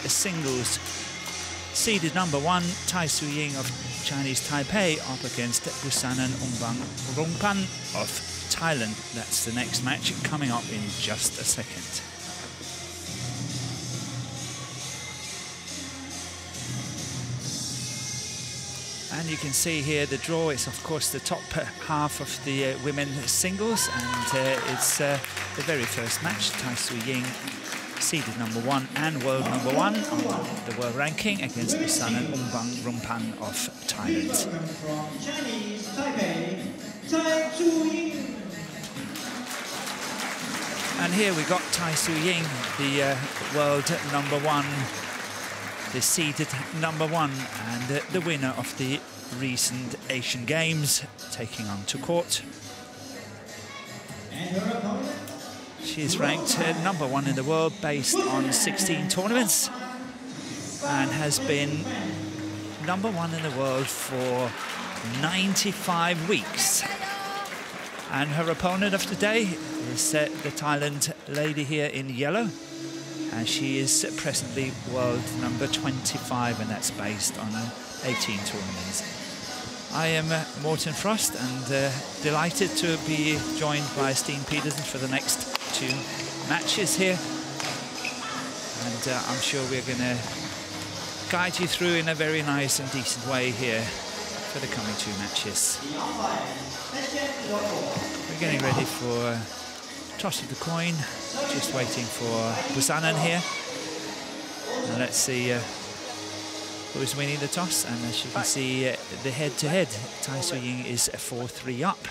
singles. Seeded number 1, TAI Tzu Ying of Chinese Taipei up against Busanan ONGBAMRUNGPHAN of Thailand. That's the next match coming up in just a second. And you can see here the draw is, of course, the top half of the women's singles, and it's the very first match. TAI Tzu Ying, seeded number 1 and world number 1 on the world ranking, against Busanan ONGBAMRUNGPHAN of Thailand. Chinese Taipei, TAI Tzu Ying. And here we got TAI Tzu Ying, the world number 1, the seeded number 1, and the winner of the recent Asian Games, taking on to court. She is ranked number 1 in the world based on 16 tournaments, and has been number 1 in the world for 95 weeks. And her opponent of today is the Thailand lady here in yellow, and she is presently world number 25, and that's based on 18 tournaments. I am Morten Frost, and delighted to be joined by Steen Petersen for the next 2 matches here. And I'm sure we're going to guide you through in a very nice and decent way here for the coming 2 matches. We're getting ready for toss of the coin, just waiting for Busanan here. And let's see who's winning the toss. And as you can see, the head-to-head, TAI Tzu Ying is 4-3 up.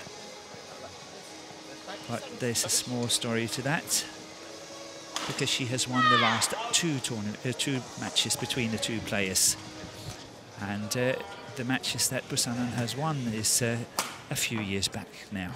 But there's a small story to that, because she has won the last 2 matches between the 2 players. And the matches that Busanan has won is a few years back now.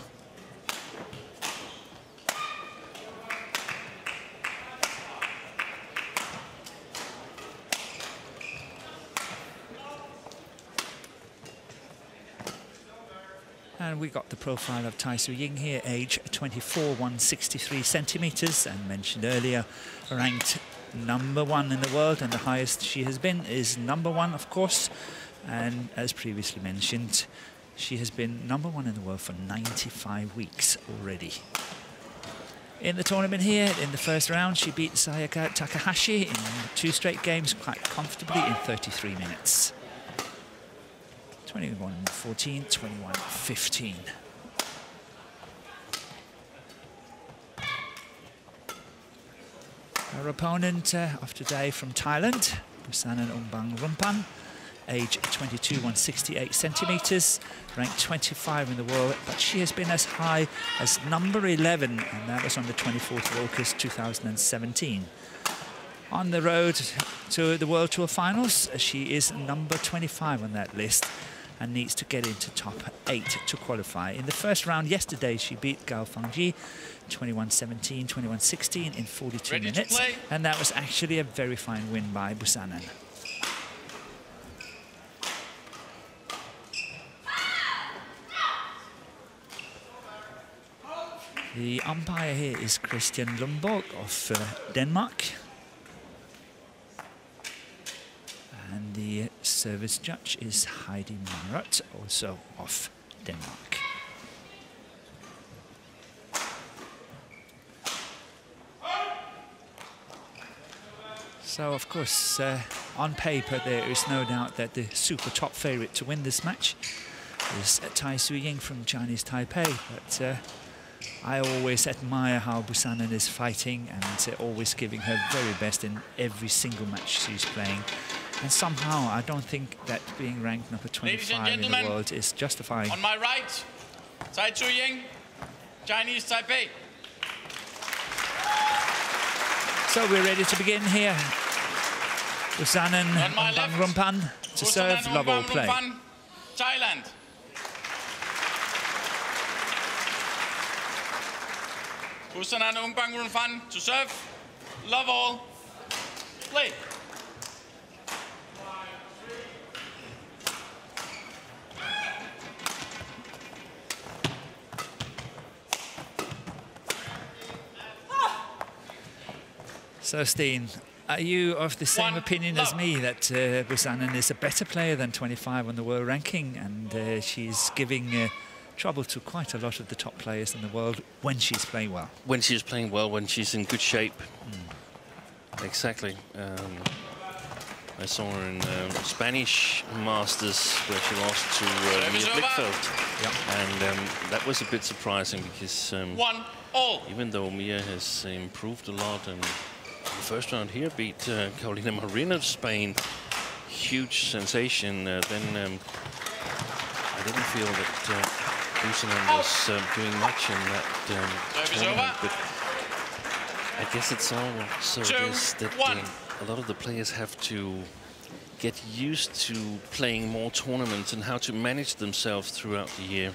And we got the profile of TAI Tzu Ying here, age 24, 163 centimeters, and mentioned earlier, ranked number 1 in the world, and the highest she has been is number 1, of course. And as previously mentioned, she has been number 1 in the world for 95 weeks already. In the tournament here, in the first round, she beat Sayaka Takahashi in 2 straight games quite comfortably in 33 minutes. 21-14, 21-15. Her opponent of today from Thailand, Busanan ONGBAMRUNGPHAN, age 22, 168 centimeters, ranked 25 in the world, but she has been as high as number 11, and that was on the 24th of August 2017. On the road to the World Tour finals, she is number 25 on that list, and needs to get into top 8 to qualify. In the first round yesterday, she beat Gao Fangji 21-17, 21-16 in 42 minutes, and that was actually a very fine win by Busanan. The umpire here is Christian Lundborg of Denmark. And the service judge is Heidi Marat, also of Denmark. So, of course, on paper, there is no doubt that the super top favorite to win this match is TAI Tzu Ying from Chinese Taipei. But I always admire how Busanan is fighting, and always giving her very best in every single match she's playing. And somehow, I don't think that being ranked number 25 in the world is justifying. On my right, TAI Tzu Ying, Chinese Taipei. So we're ready to begin here. Busanan ONGBAMRUNGPHAN to serve, love all play. Thailand. Busanan ONGBAMRUNGPHAN to serve, love all, play. So, Steen, Are you of the same opinion as me that Busanan is a better player than 25 on the world ranking, and she's giving trouble to quite a lot of the top players in the world when she's playing well? When she's playing well, when she's in good shape. Exactly. I saw her in Spanish Masters where she lost to Mia Blichfeld. And that was a bit surprising because even though Mia has improved a lot, and the first round here beat Carolina Marin of Spain, huge sensation, then I didn't feel that Busanan was doing much in that tournament. But I guess it's also this that a lot of the players have to get used to playing more tournaments and how to manage themselves throughout the year.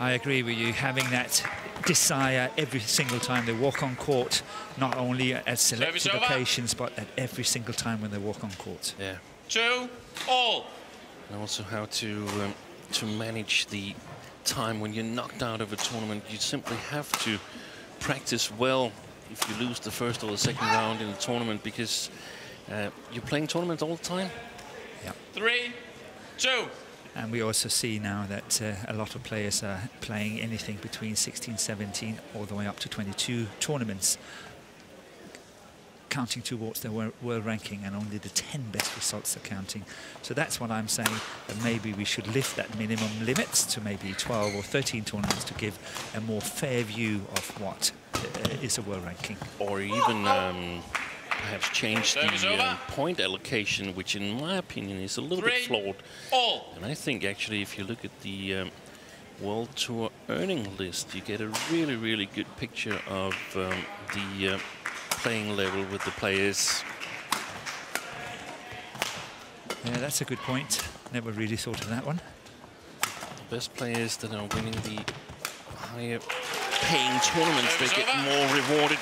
I agree with you, having that desire every single time they walk on court, not only at selected occasions, but at every single time when they walk on court. Yeah. 2-all. And also how to manage the time when you're knocked out of a tournament. You simply have to practice well if you lose the first or the second round in the tournament, because you're playing tournaments all the time. Yeah. 3-2. And we also see now that a lot of players are playing anything between 16, 17, all the way up to 22 tournaments, counting towards their world ranking, and only the 10 best results are counting. So that's what I'm saying, that maybe we should lift that minimum limits to maybe 12 or 13 tournaments to give a more fair view of what is a world ranking. Or even perhaps change the point allocation, which in my opinion is a little bit flawed. And I think actually if you look at the World Tour earning list, you get a really, really good picture of the playing level with the players. Yeah, that's a good point. Never really thought of that one. The best players that are winning the higher paying tournaments, they get more rewarded.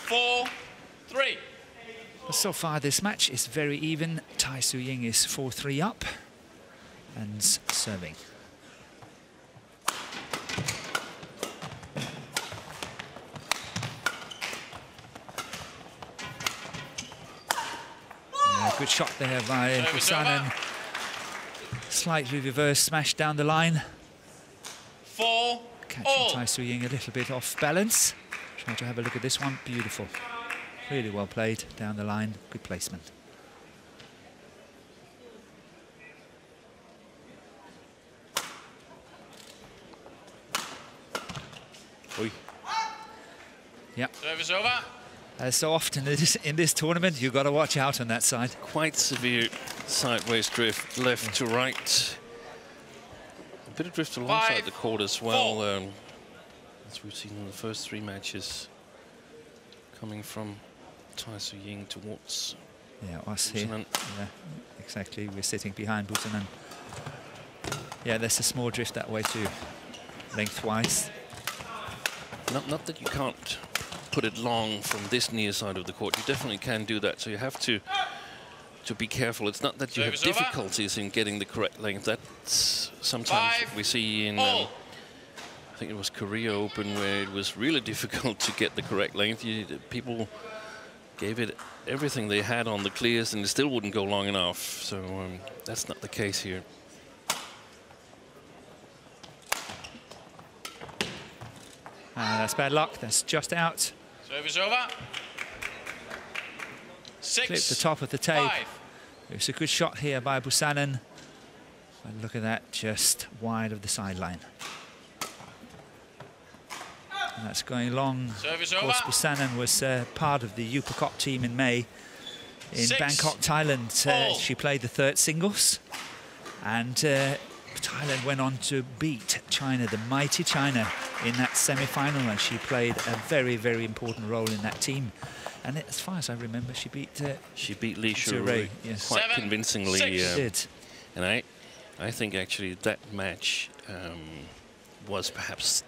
4-3. So far this match is very even. TAI Tzu Ying is 4-3 up and serving. Good shot there by Busanan. Slightly reverse smash down the line. 4-all. Catching TAI Tzu Ying a little bit off balance. Try to have a look at this one. Beautiful. Really well played down the line. Good placement. Oi. Yeah. Service over. As so often in this tournament, you've got to watch out on that side. Quite severe sideways drift, left to right. A bit of drift alongside the court as well, as we've seen in the first 3 matches, coming from TAI Tzu Ying towards us here. Busanan. Yeah, exactly. We're sitting behind Busanan. Yeah, there's a small drift that way too, lengthwise. Not that you can't put it long from this near side of the court. You definitely can do that. So you have to be careful. It's not that you have difficulties in getting the correct length. That's sometimes we see in I think it was Korea Open where it was really difficult to get the correct length. People gave it everything they had on the clears and it still wouldn't go long enough. So that's not the case here. That's bad luck. That's just out. Service over. 6. Clip the top of the tape. 5. It's a good shot here by Busanan. And look at that, just wide of the sideline. And that's going long. Service of course, over. Busanan was part of the Super Cup team in May in Bangkok, Thailand. She played the 3rd singles. And Thailand went on to beat China, the mighty China, in that semi-final, and she played a very, very important role in that team. And as far as I remember, she beat Li Shu yes. quite convincingly. She did. And I think actually that match was perhaps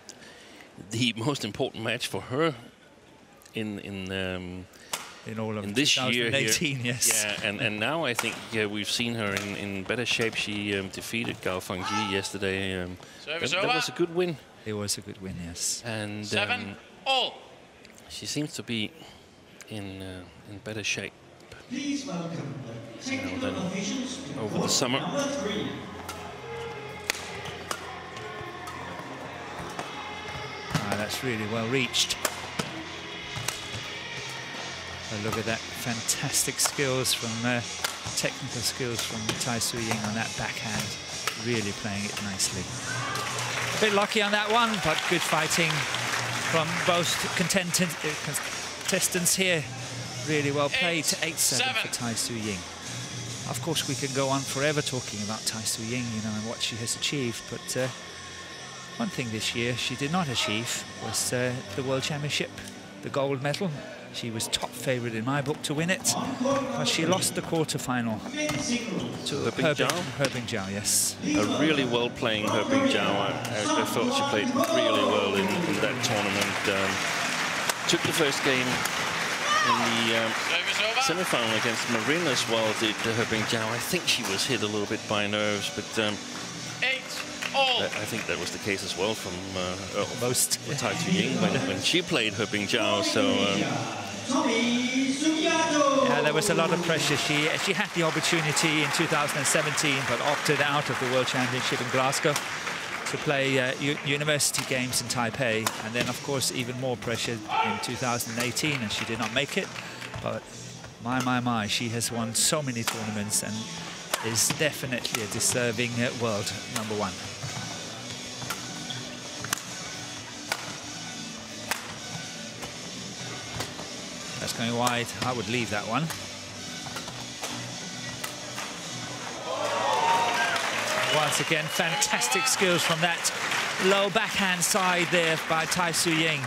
the most important match for her in all of this 2018, year. Yes. Yeah, and now I think we've seen her in better shape. She defeated Gao Fangji yesterday. That was a good win. It was a good win, yes. And 7-all. she seems to be in better shape Please welcome the technical than officials over the summer. number 3. That's really well reached. So look at that, fantastic skills from technical skills from TAI Tzu Ying on that backhand, really playing it nicely. A bit lucky on that one, but good fighting from both contestants here. Really well played. 8-7 for TAI Tzu Ying. Of course, we can go on forever talking about TAI Tzu Ying, you know, and what she has achieved, but one thing this year she did not achieve was the World Championship, the gold medal. She was top favourite in my book to win it, but she lost the quarter-final to Herbing Zhao, yes. A really well-playing Herbing Zhao. I thought she played really well in that tournament. Took the first game in the semi-final against Marin as well, did Herbing Zhao. I think she was hit a little bit by nerves, but 8-all. I think that was the case as well from most TAI Tzu Ying when she played Herbing Zhao. So yeah, there was a lot of pressure. She had the opportunity in 2017, but opted out of the World Championship in Glasgow to play university games in Taipei, and then of course even more pressure in 2018, and she did not make it. But my, she has won so many tournaments and is definitely a deserving world number 1. That's going wide. I would leave that one. Once again, fantastic skills from that low backhand side there by TAI Tzu Ying.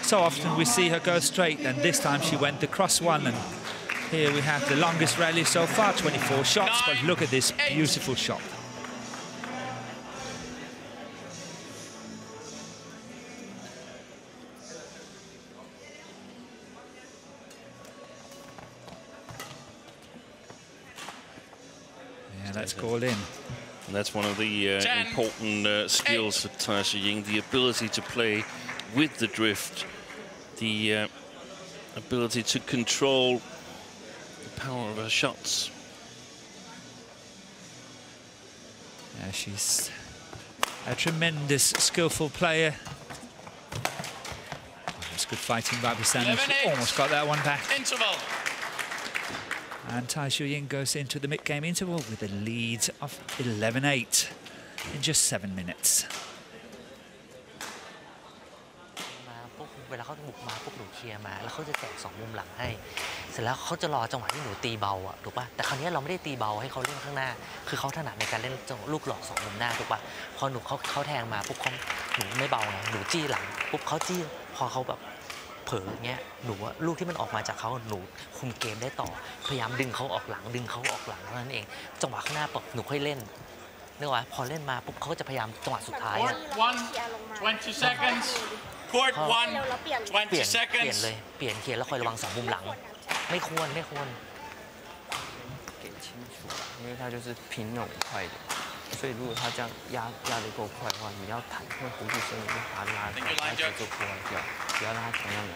So often we see her go straight, and this time she went the cross one. And here we have the longest rally so far, 24 shots, but look at this beautiful shot. Yeah, that's called in. And that's one of the important skills for TAI Tzu Ying, the ability to play with the drift, the ability to control the power of her shots. Yeah, she's a tremendous, skillful player. That's good fighting by Busanan. She almost got that one back. Interval. And TAI Tzu Ying goes into the mid-game interval with a lead of 11-8 in just 7 minutes. เวลาเขาบุกมาปุ๊บหนูเคลียร์มาแล้วเขาจะแจก2มุมหลังให้เสร็จแล้วเขาจะรอจังหวะที่หนูตีเบาอ่ะถูกป่ะแต่คราวนี้เราไม่ได้ตีเบาให้เขาเล่นข้างหน้าคือเขาถนัดในการเล่นลูกหลอก2มุมหน้าถูกป่ะพอหนูเขาแทงมาปุ๊บหนูไม่เบาไงหนูจี้หลังปุ๊บเขาจี้พอเขาแบบเผลออย่างเงี้ยหนูลูกที่มันออกมาจากเขาหนูคุมเกมได้ต่อพยายามดึงเขาออกหลังเท่านั้นเองจังหวะข้างหน้าปุ๊บหนูค่อยเล่นนึกว่าพอเล่นมาปุ๊บเขาก็จะพยายามจังหวะสุดท้าย 20 seconds. Court 1, 20 seconds. เปลี่ยนเคลียร์แล้วคอยระวัง2มุมหลังไม่ควร给清楚，因为他就是平那种快的，所以如果他这样压得够快的话，你要弹会弧度深，你就把它拉节奏破坏掉，不要让他同样的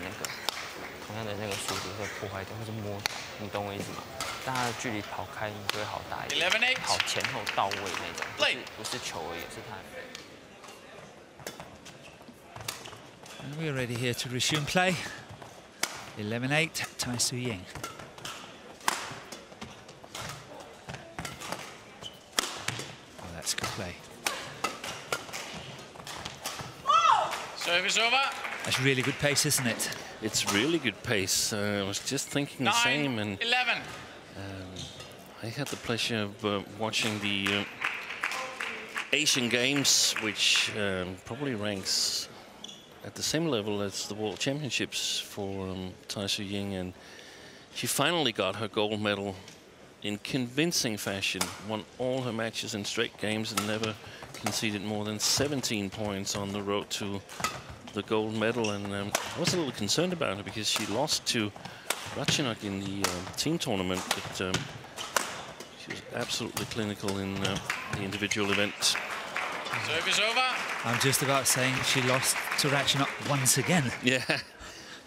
那个速度会破坏掉，或者摸，你懂我意思吗？让他的距离跑开，你就会好打一点，跑前后到位那种，不是球而已，是他。 And we're ready here to resume play. 11-8, TAI Tzu Ying. Oh, that's good play. Service over. That's really good pace, isn't it? It's really good pace. I was just thinking the same. And 11. I had the pleasure of watching the Asian Games, which probably ranks at the same level as the World Championships for TAI Tzu Ying, and she finally got her gold medal in convincing fashion, won all her matches in straight games and never conceded more than 17 points on the road to the gold medal. And I was a little concerned about her because she lost to Ratchanok in the team tournament, but she was absolutely clinical in the individual event. Service over. I'm just about saying she lost to Ratchanok once again. Yeah.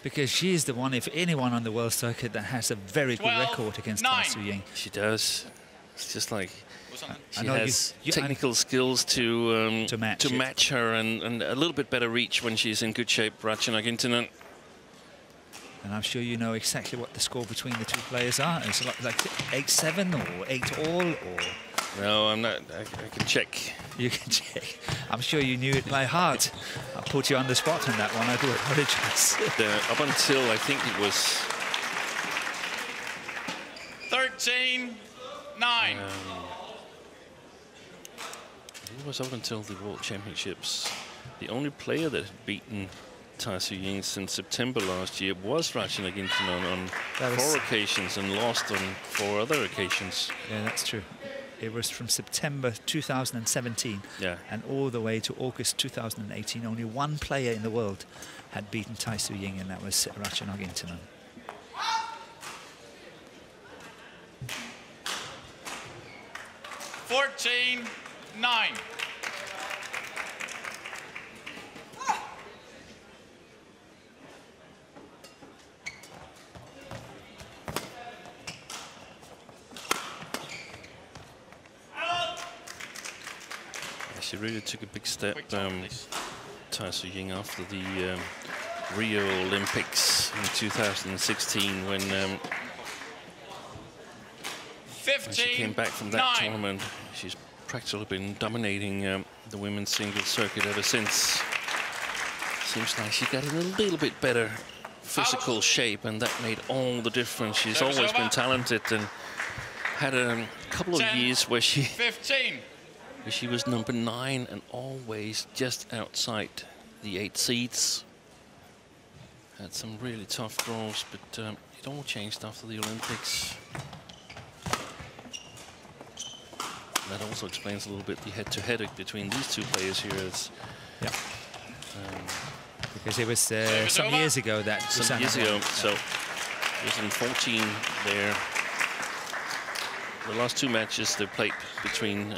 Because she is the one, if anyone on the world circuit, that has a very good record against TAI Tzu Ying. She does. It's just like she know has technical skills to match her, and a little bit better reach when she's in good shape. Ratchanok Intanon. And I'm sure you know exactly what the score between the two players are. It's like 8-7 or 8-all or... No, I'm not. I can check. You can check. I'm sure you knew it by heart. I put you on the spot on that one. I do apologize. Up until I think it was 13-9. It was up until the World Championships. The only player that had beaten TAI Tzu Ying since September last year was Ratchanok Intanon on 4 occasions and lost on 4 other occasions. Yeah, that's true. It was from September 2017 and all the way to August 2018. Only one player in the world had beaten TAI Tzu Ying, and that was Ratchanok Intanon. $14-9. She really took a big step, TAI Tzu Ying, after the Rio Olympics in 2016, when she came back from that tournament. She's practically been dominating the women's singles circuit ever since. Seems like she got in a little bit better physical shape, and that made all the difference. She's always been talented and had a couple of years where she was number 9 and always just outside the 8 seeds. Had some really tough draws, but it all changed after the Olympics. That also explains a little bit the head-to-head between these two players here. Because it was some years ago that Busanan so it was in 14 there. The last 2 matches they played between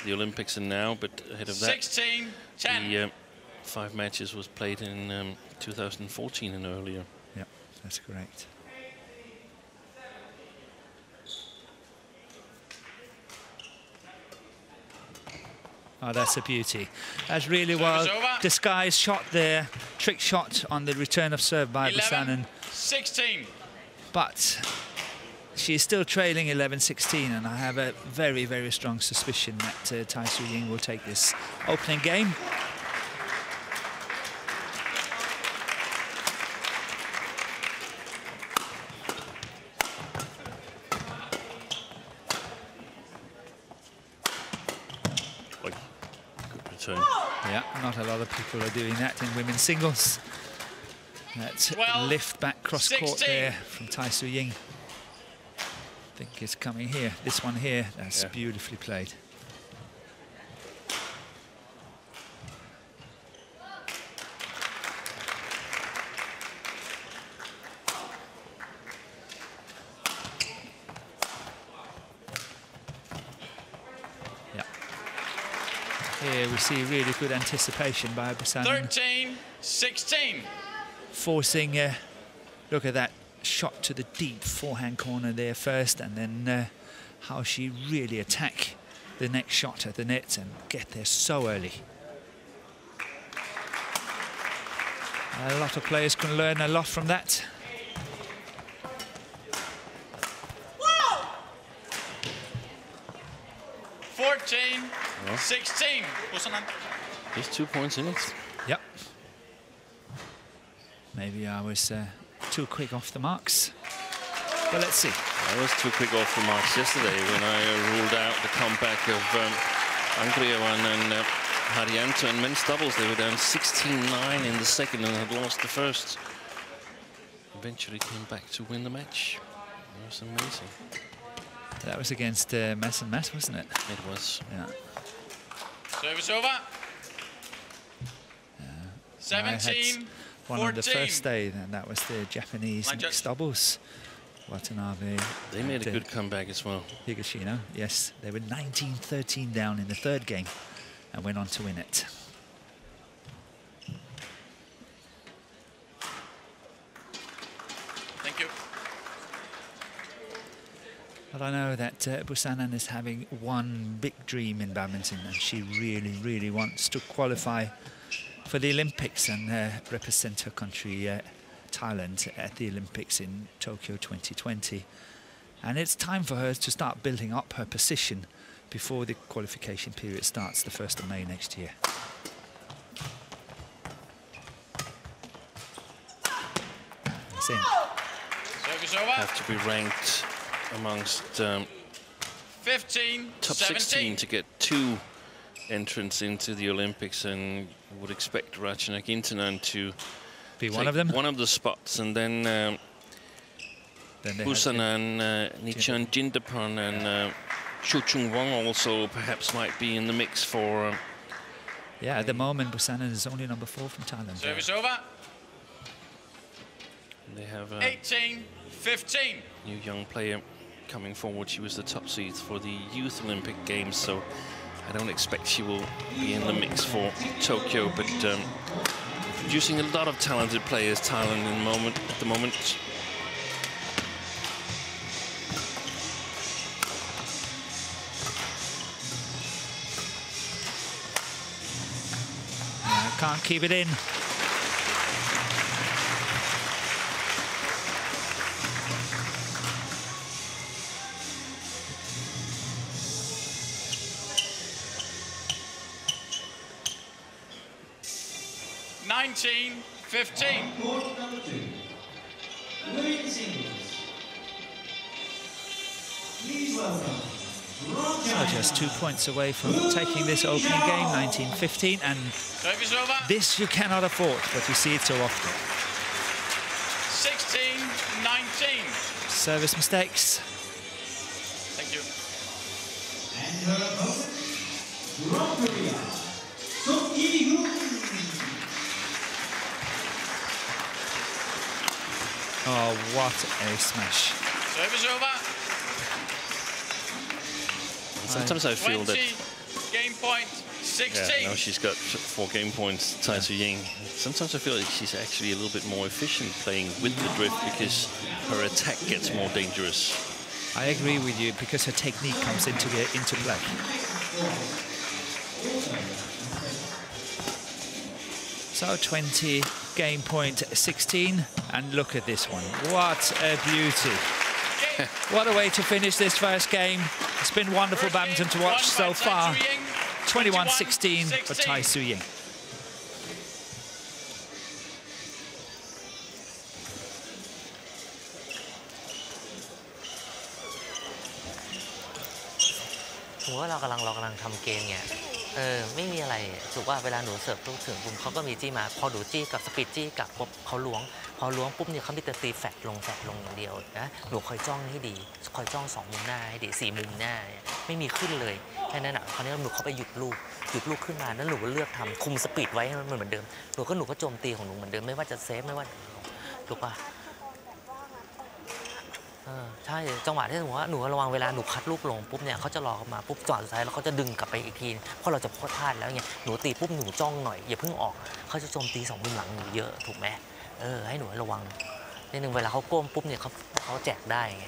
the Olympics and now, but ahead of that, 16-10. the 5 matches was played in 2014 and earlier. Yeah, that's correct. Oh, that's a beauty. That's really well disguised shot there. Trick shot on the return of serve by Busanan. 16. But she's still trailing 11-16, and I have a very, very strong suspicion that TAI Tzu Ying will take this opening game. Yeah, not a lot of people are doing that in women's singles. That lift back cross court there from TAI Tzu Ying. I think it's coming here. This one here, that's beautifully played. Here we see really good anticipation by Busanan. 13-16. Forcing, look at that shot to the deep forehand corner there first, and then how she really attack the next shot at the net and get there so early. A lot of players can learn a lot from that. Well, 14-16. Just 2 points in it. Yep. Maybe I was too quick off the marks, but let's see. I was too quick off the marks yesterday when I ruled out the comeback of ONGBAMRUNGPHAN and Haryanto in men's doubles. They were down 16-9 in the second and had lost the first. Eventually came back to win the match. It was amazing. That was against Mass and Mass, wasn't it? It was. Yeah. Service over. 17-14. One on the first day, and that was the Japanese mixed doubles. Watanabe. They made a good comeback as well. Higashino, yes. They were 19-13 down in the third game. and went on to win it. Thank you. But I know that Busanan is having one big dream in badminton, and she really, really wants to qualify for the Olympics and represent her country, Thailand, at the Olympics in Tokyo 2020. And it's time for her to start building up her position before the qualification period starts the 1st of May next year. It's in. Service over. Have to be ranked amongst 15, top 17. 16 to get 2 entrants into the Olympics, and would expect Ratchanok Intanan to be one of them. One of the spots, and then Busanan, Nichan Jindapan, and Shu Chung Wong also perhaps might be in the mix for. Yeah, at the moment Busanan is only number 4 from Thailand. Service over. They have 18, 15. New young player coming forward. She was the top seed for the Youth Olympic Games, so I don't expect she will be in the mix for Tokyo, but producing a lot of talented players, Thailand, at the moment. Can't keep it in. Nineteen, 15. Court number 2. Women's singles. Please welcome. So just 2 points away from taking this opening game, 19-15, and Service over. this you cannot afford, but you see it so often. 16, 19. Service mistakes. Thank you. And her opponent, from Korea, Tzu Ying. Oh, what a smash. Service over. Sometimes I feel 20, that. game point, 16. Yeah, now she's got 4 game points, TAI Tzu Ying. Sometimes I feel like she's actually a little bit more efficient playing with the drift because her attack gets more dangerous. I agree with you, because her technique comes into play. So 20, game point 16, and look at this one. What a beauty. What a way to finish this first game. It's been wonderful badminton to watch so far. 21-16 for TAI Tzu Ying.ผมว่าเรากำลังทำเกมเนี่ยไม่มีอะไรถูกว่าเวลาหนูเสิร์ฟลูกถึงปุ๊บเขาก็มีจี้มาพอหนูจี้กับสปีดจี้กับปุ๊บเขาล้วงพอล้วงปุ๊บเนี่ยเขามีแต่ตีแฟลตลงอย่างเดียวนะหนูคอยจ้องให้ดีคอยจ้อง2มุมหน้าให้ดี4มุมหน้าไม่มีขึ้นเลยแค่นั้นอ่ะคราวนี้หนูเขาไปหยุดลูกขึ้นมาแล้วหนูก็เลือกทำคุมสปีดไว้ให้มันเหมือนเดิมหนูก็โจมตีของหนูเหมือนเดิมไม่ว่าจะเซฟไม่ว่าถูกป่ะใช่จังหวะที่หนูระวังเวลาหนูคัดลูกลงปุ๊บเนี่ยเขาจะรอเข้ามาปุ๊บจังหวะสุดท้ายแล้วเขาจะดึงกลับไปอีกทีเพราะเราจะพลาดแล้วไงหนูตีปุ๊บหนูจ้องหน่อยอย่าเพิ่งออกเขาจะโจมตี2มุมหลังหนูเยอะถูกไหมให้หนูระวังนิดนึงเวลาเขาก้มปุ๊บเนี่ยเขาแจกได้ไง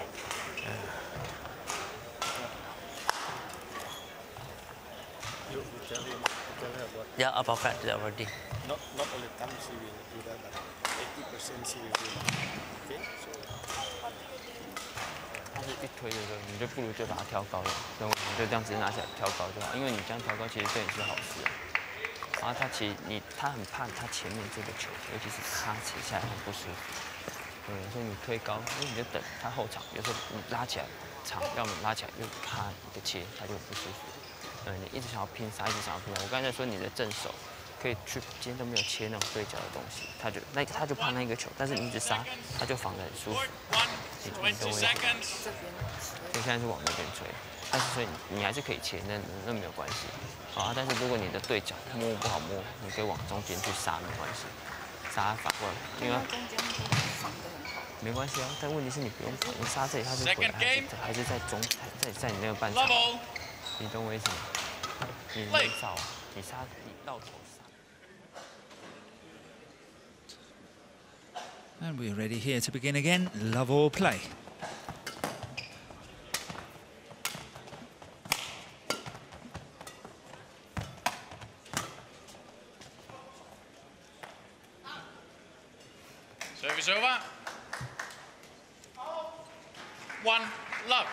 Yeah, about that already. Not only time she will do that, but 80% she will do that. Okay, so. 它是一推的时候，你就不如就把它挑高了，然后你就这样子拿起来挑高就好，因为你这样挑高其实对你是好事。然后他很怕他前面这个球，尤其是他切下来很不舒服。有时候你推高，因为你就等他后场，有时候你拉起来长，要么拉起来又他一个切，他就不舒服。你一直想要拼杀，一直想要拼杀。我刚才说你的正手可以去，今天都没有切那种对角的东西，他就怕那个球，但是你一直杀，他就防得很舒服。你懂我意思？就现在是往那边吹，但是所以你还是可以切，那没有关系。啊，但是如果你的对角摸不好摸，你可以往中间去杀，没关系，杀反过来，因为没关系啊。但问题是你不用跑，你杀这里他就回来，还是在你那个半场。你懂我意思吗？你没造。底下底到头上。 And we're ready here to begin again. Love all play. Service over. 1 love.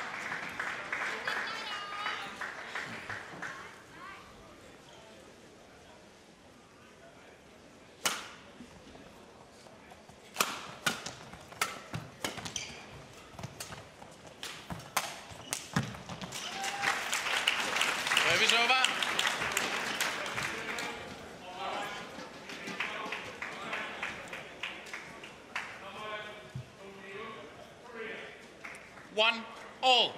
Service over. 1 all.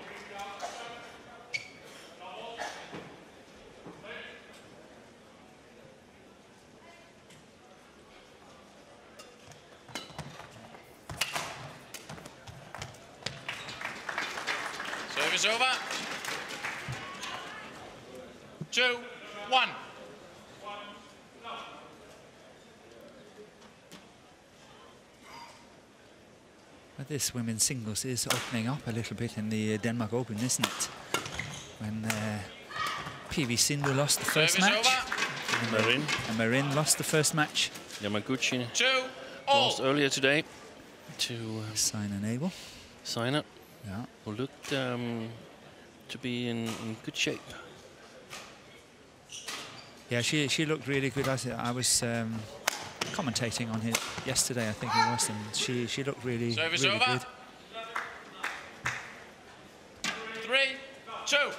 Service over. 2 1. But this women's singles is opening up a little bit in the Denmark Open, isn't it? When PV Sindhu lost the first match. And Marin lost the first match. Yamaguchi 2 lost all. earlier today to Sign Abel. Signer, Yeah. who looked to be in good shape. Yeah, she looked really good. I was commentating on it yesterday, I think it was, and she looked really, Service really over. good. 3 2.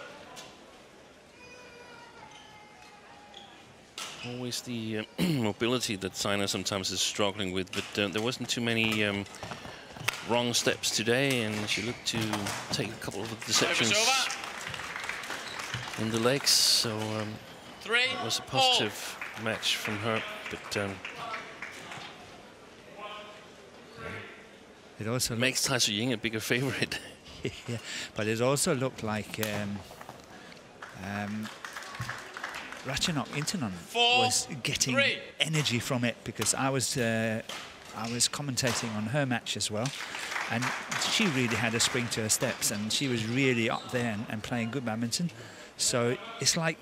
Always the mobility that Signer sometimes is struggling with, but there wasn't too many wrong steps today, and she looked to take a couple of deceptions in the legs, so it was a positive match from her, but it also makes TAI Tzu Ying a bigger favorite. yeah, but it also looked like Ratchanok Intanon was getting energy from it, because I was commentating on her match as well, and she really had a spring to her steps, and she was really up there and playing good badminton. So it's like,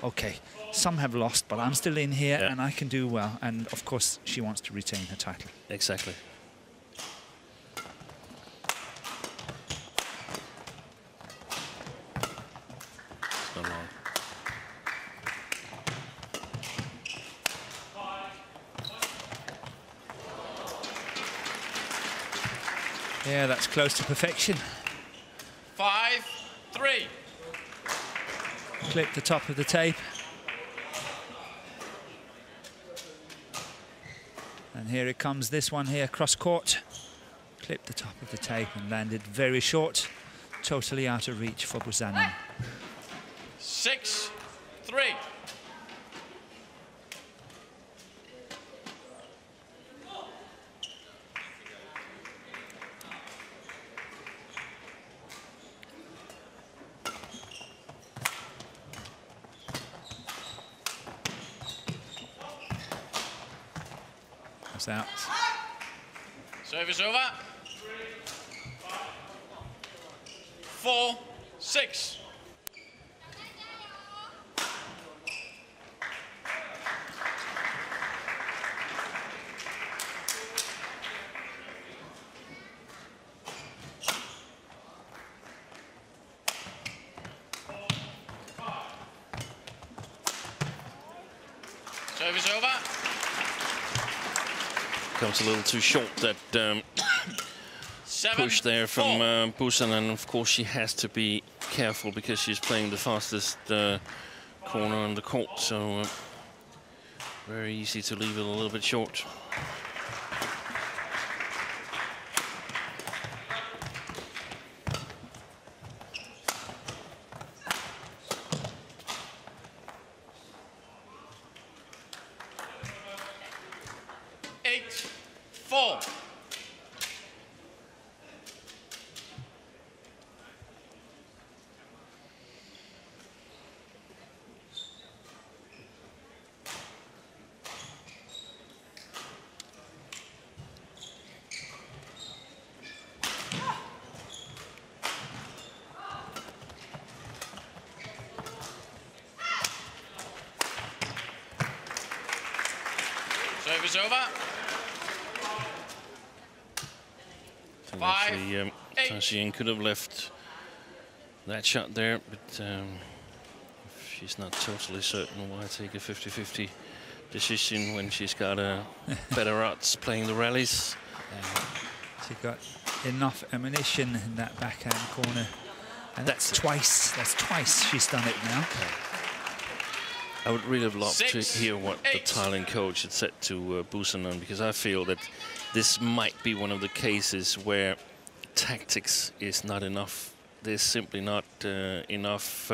okay, some have lost, but I'm still in here, and I can do well. And of course, she wants to retain her title. Exactly. It's not long. Yeah, that's close to perfection. 5 3. Clip the top of the tape. And here it comes, this one here, cross court. Clipped the top of the tape and landed very short, totally out of reach for Busanan. 6 3. Out. Service over. 4 6. Service over. Comes a little too short, that push there from Busanan, and of course she has to be careful because she's playing the fastest corner on the court, so very easy to leave it a little bit short. Service over. Actually, TAI Tzu Ying could have left that shot there, but she's not totally certain why take a 50-50 decision when she's got better odds playing the rallies. She got enough ammunition in that backhand corner, and that's twice she's done it now. I would really have loved to hear what the Thailand coach had said to Busanan, because I feel that this might be one of the cases where tactics is not enough. There's simply not enough,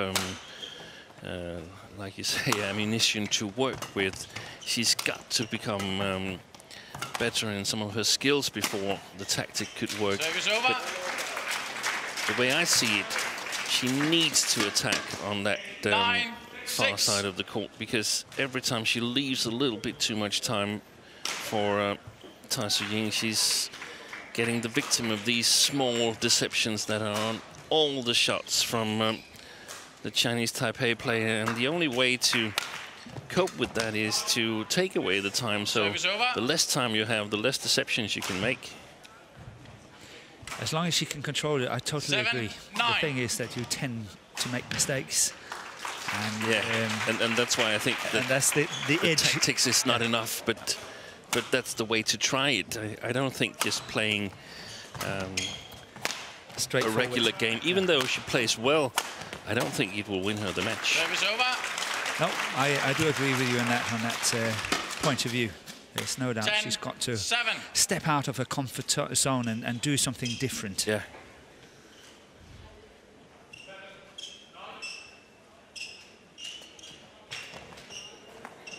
like you say, ammunition to work with. She's got to become better in some of her skills before the tactic could work. But the way I see it, she needs to attack on that far side of the court, because every time she leaves a little bit too much time for TAI Tzu Ying, she's getting the victim of these small deceptions that are on all the shots from the Chinese Taipei player, and the only way to cope with that is to take away the time. So the less time you have, the less deceptions you can make. As long as she can control it, I totally agree. The thing is that you tend to make mistakes. And, yeah, and that's why I think that that's the edge. Tactics is not enough, but that's the way to try it. I don't think just playing a regular game, even though she plays well, I don't think it will win her the match. No, I do agree with you on that point of view. There's no doubt she's got to step out of her comfort zone and do something different. Yeah.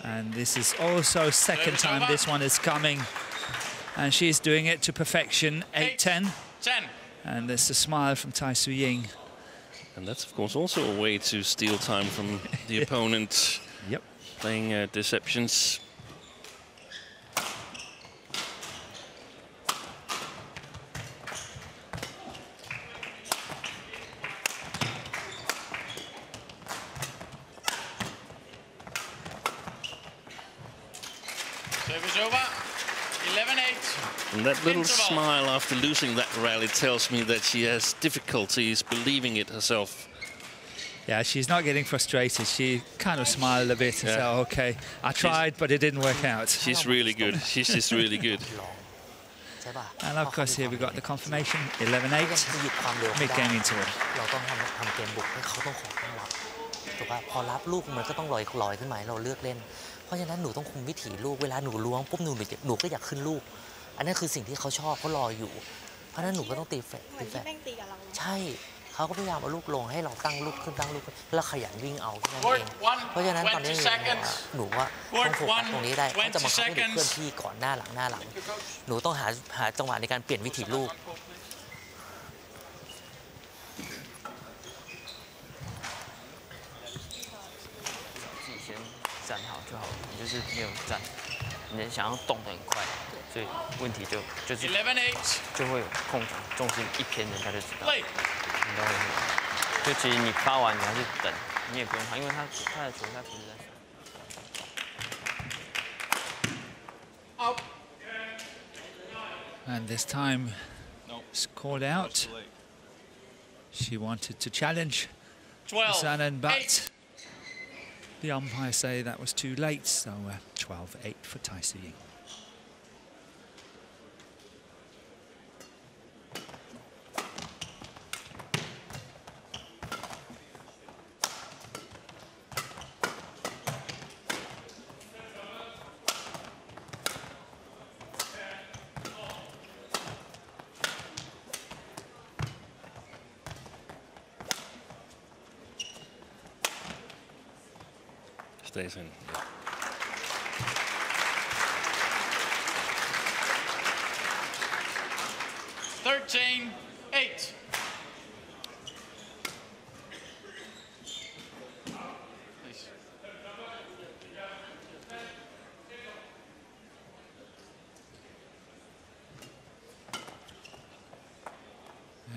And this is also second time this one is coming. And she's doing it to perfection, 8-10. And there's a smile from TAI Tzu Ying. And that's, of course, also a way to steal time from the opponent. Yep. Playing deceptions. Service over. 11-8. And that little smile after losing that rally tells me that she has difficulties believing it herself. Yeah, she's not getting frustrated. She kind of smiled a bit and said, oh, okay, I tried, but it didn't work out. She's really good. She's just really good. And of course, here we got the confirmation, 11-8, mid-game interval. เพราะฉะนั้นหนูต้องคุมวิถีลูกเวลาหนูล้วงปุ๊บหนูก็อยากขึ้นลูกอันนั้นคือสิ่งที่เขาชอบเขารออยู่เพราะฉะนั้นหนูก็ต้องตีแฟร์ใช่เขาก็พยายามเอาลูกลงให้เราตั้งลูกขึ้นแล้วขยันวิ่งเอาแค่นั้นเองเพราะฉะนั้นตอนนี้หนูว่าต้องโฟกัสตรงนี้ได้เขาจะมาเข้าให้เพื่อนพี่ก่อนหน้าหลังหนูต้องหาจังหวะในการเปลี่ยนวิถีลูก 站好就好了，你就是没有站，你想要动得很快，所以问题就是就会有空档，重心一偏，人家就知道。应该会，就其实你发完你还是等，你也不用怕，因为他的球他不是在。And this time, it's called out. She wanted to challenge Busanan, but the umpires say that was too late, so 12-8 for TAI Tzu Ying. Stays in. Thirteen, 8.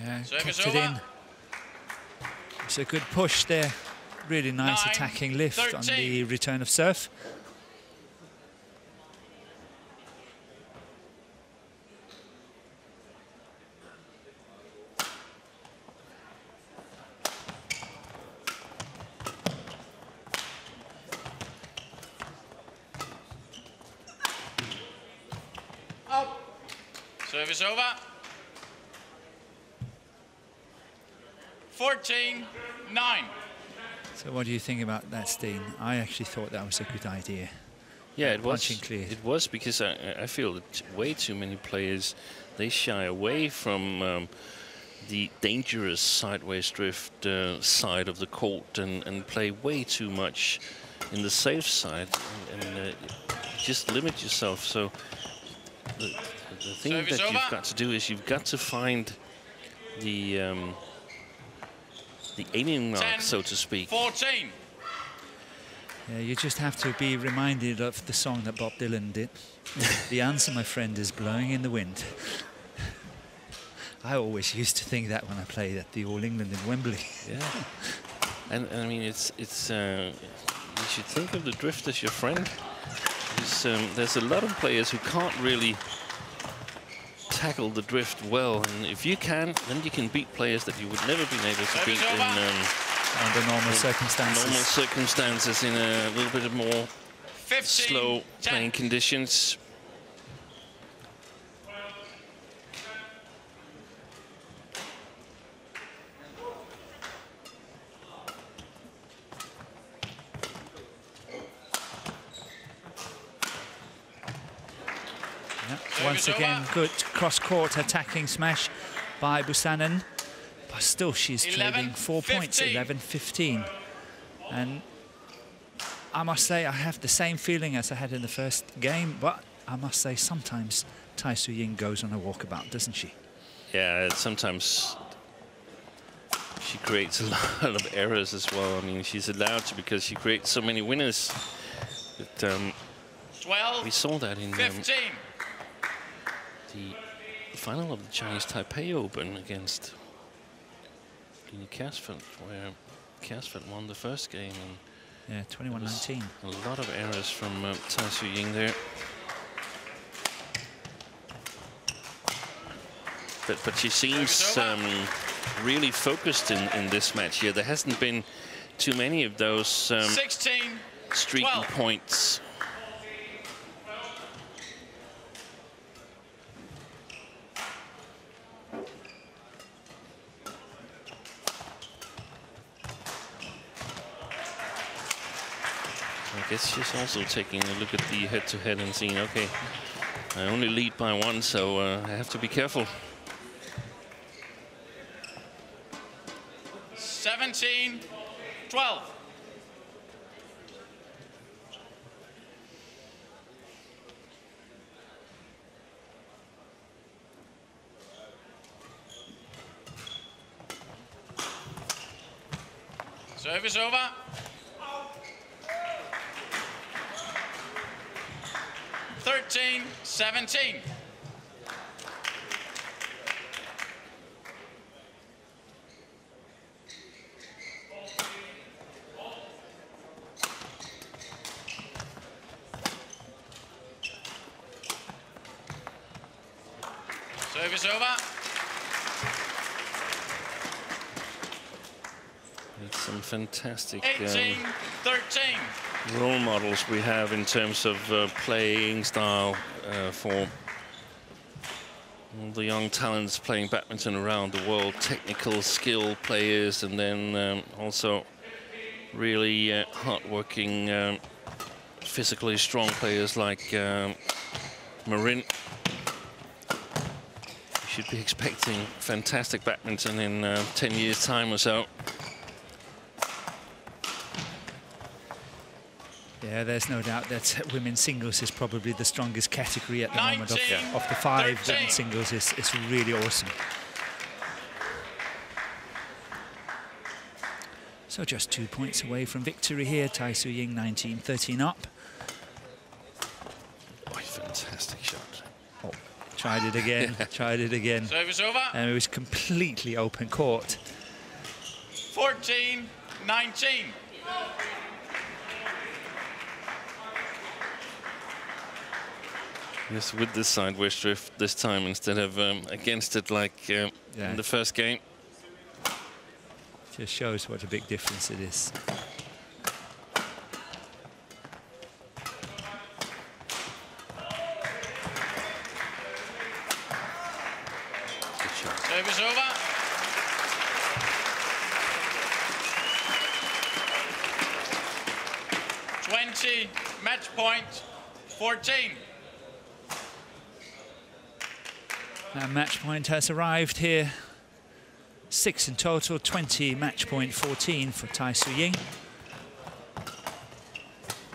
Yeah, kept it in. It's a good push there. Really nice attacking lift 13. On the return of serve. Service over. 14-9. So what do you think about that, Steen? I actually thought that was a good idea. Yeah, it was. Punching clear. It was, because I feel that way too many players, they shy away from the dangerous sideways drift side of the court and play way too much in the safe side and just limit yourself. So the thing Service that over. you've got to do is you've got to find the alien mark, so to speak. 14. Yeah, you just have to be reminded of the song that Bob Dylan did. The answer, my friend, is blowing in the wind. I always used to think that when I played at the All England in Wembley. Yeah, and I mean it's you should think of the drift as your friend. There's a lot of players who can't really tackle the drift well, and if you can, then you can beat players that you would never been able to beat under normal circumstances. Normal circumstances, in a little bit of more 15, slow 10. playing conditions. Once again, good cross-court attacking smash by Busanan. But still, she's trailing 4 points, 11-15. And I must say, I have the same feeling as I had in the first game, but I must say, sometimes TAI Tzu Ying goes on a walkabout, doesn't she? Yeah, sometimes she creates a lot of errors as well. I mean, she's allowed to, because she creates so many winners. But 12, we saw that in 15. The final of the Chinese Taipei Open against Line Kjærsfeldt, where Kjærsfeldt won the first game. And yeah, 21-19. A lot of errors from TAI Tzu Ying there. But she seems really focused in this match here. There hasn't been too many of those 16, streaky 12. points. I guess she's also taking a look at the head-to-head and seeing, okay, I only lead by 1, so I have to be careful. 17, 12. Service over. 13-17. Service over. It's some fantastic 18-13. role models we have in terms of playing style for all the young talents playing badminton around the world, technical skill players, and then also really hard-working, physically strong players like Marin. You should be expecting fantastic badminton in 10 years' time or so. Yeah, there's no doubt that women's singles is probably the strongest category at the moment. Of the 5, women's singles is really awesome. So just 2 points away from victory here. TAI Tzu Ying 19-13 up. Oh, fantastic shot. Oh, tried it again, tried it again. Service over. And it was completely open court. 14-19. Yes, with the sideways drift this time instead of against it like in the first game. Just shows what a big difference it is. Service over. Match point 14. And match point has arrived here. 6 in total, 20 match point 14 for TAI Tzu Ying.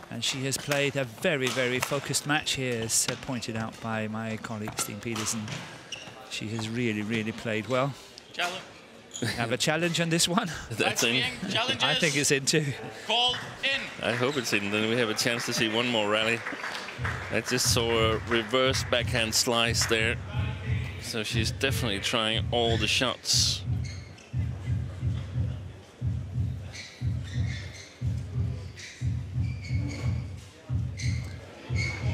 And she has played a very, very focused match here, as pointed out by my colleague Steen Petersen. She has really, really played well. Challenge. Have a challenge on this one. That's in. I think it's in too. Called in. I hope it's in. Then we have a chance to see one more rally. I just saw a reverse backhand slice there. So she's definitely trying all the shots.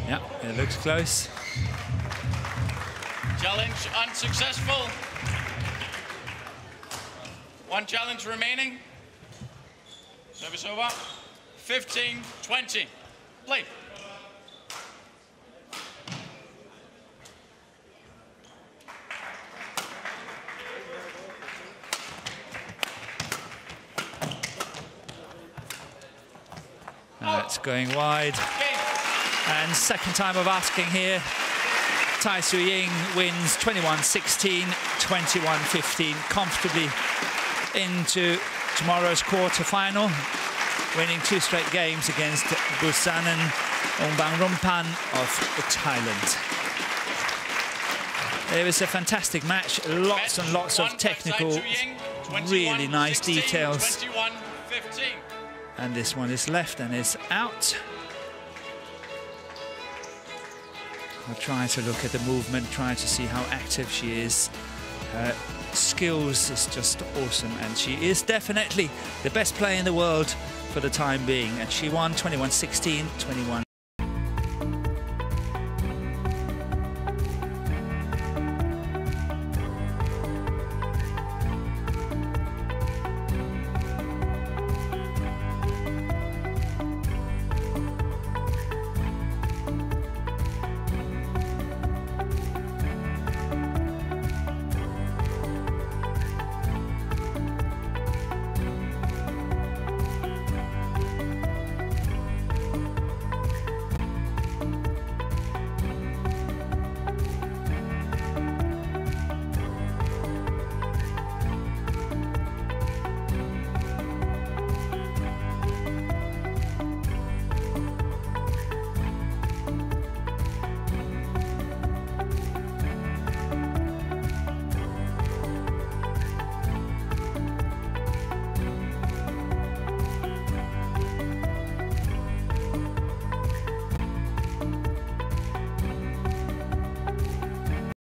Yeah, it looks close. Challenge unsuccessful. One challenge remaining. Service over. 15-20. Play. That's going wide. And second time of asking here. TAI Tzu Ying wins 21-16, 21-15, comfortably into tomorrow's quarter-final, winning 2 straight games against Busanan ONGBAMRUNGPHAN of Thailand. It was a fantastic match, lots and lots of technical, really nice details. And this one is left and is out. I'll try to look at the movement, try to see how active she is. Her skills is just awesome, and she is definitely the best player in the world for the time being. And she won 21-16, 21.